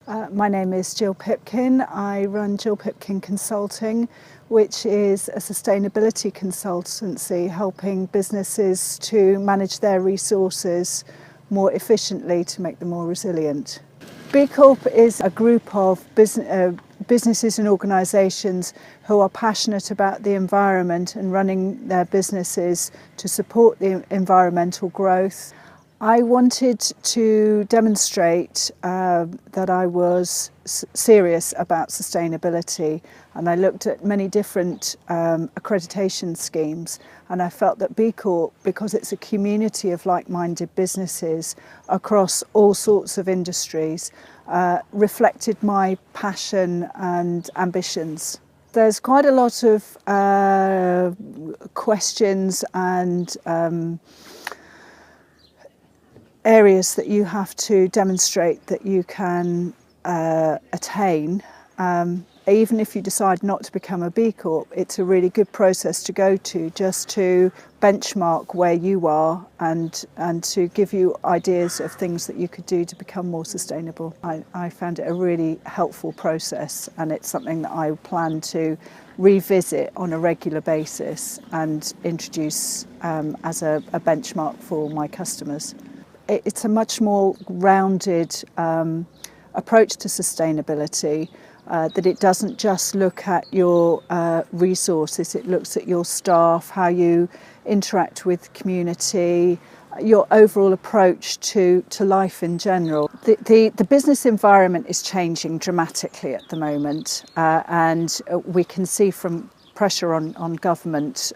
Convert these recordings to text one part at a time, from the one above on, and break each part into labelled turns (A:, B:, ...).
A: My name is Gill Pipkin. I run Gill Pipkin Consulting, which is a sustainability consultancy helping businesses to manage their resources more efficiently to make them more resilient. B Corp is a group of businesses and organisations who are passionate about the environment and running their businesses to support the environmental growth. I wanted to demonstrate that I was serious about sustainability, and I looked at many different accreditation schemes, and I felt that B Corp, because it's a community of like-minded businesses across all sorts of industries, reflected my passion and ambitions. There's quite a lot of questions and areas that you have to demonstrate that you can attain. Even if you decide not to become a B Corp, it's a really good process to go to, just to benchmark where you are and to give you ideas of things that you could do to become more sustainable. I found it a really helpful process, and it's something that I plan to revisit on a regular basis and introduce as a benchmark for my customers. It's a much more rounded approach to sustainability, that it doesn't just look at your resources, it looks at your staff, how you interact with the community, your overall approach to life in general. The business environment is changing dramatically at the moment, and we can see from pressure on government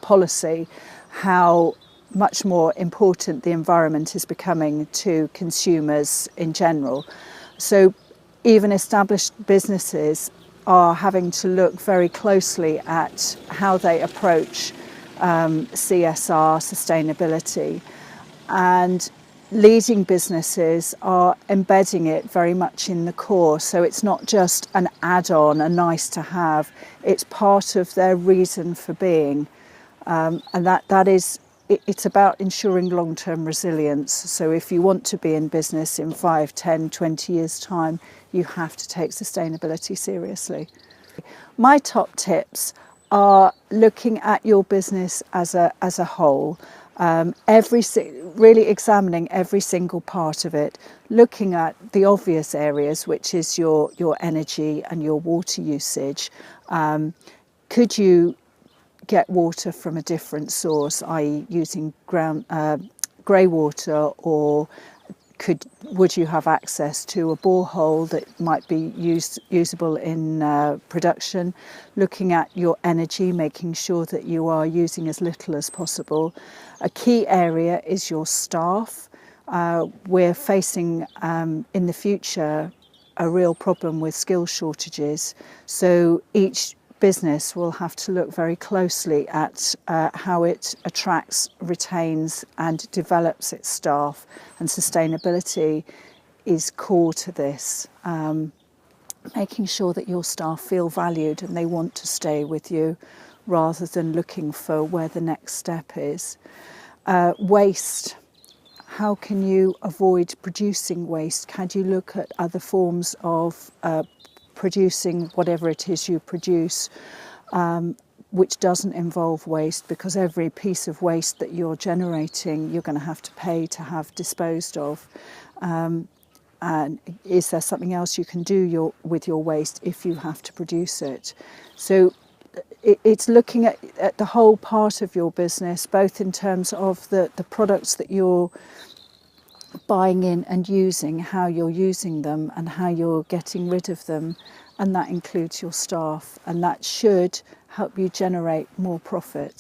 A: policy how much more important the environment is becoming to consumers in general. So even established businesses are having to look very closely at how they approach CSR, sustainability, and leading businesses are embedding it very much in the core. So it's not just an add-on, a nice to have, it's part of their reason for being. And that is, it's about ensuring long-term resilience. So if you want to be in business in 5, 10, 20 years' time, you have to take sustainability seriously. My top tips are looking at your business as a whole, really examining every single part of it, looking at the obvious areas, which is your energy and your water usage. Could you get water from a different source, i.e. using grey water, or would you have access to a borehole that might be usable in production? Looking at your energy, making sure that you are using as little as possible. A key area is your staff. We're facing in the future a real problem with skill shortages, so each business will have to look very closely at how it attracts, retains and develops its staff, and sustainability is core to this. Making sure that your staff feel valued and they want to stay with you rather than looking for where the next step is. Waste. How can you avoid producing waste? Can you look at other forms of producing whatever it is you produce, which doesn't involve waste, because every piece of waste that you're generating you're going to have to pay to have disposed of. And is there something else you can do with your waste if you have to produce it? So it's looking at the whole part of your business, both in terms of the products that you're buying in and using, how you're using them and how you're getting rid of them, and that includes your staff, and that should help you generate more profit.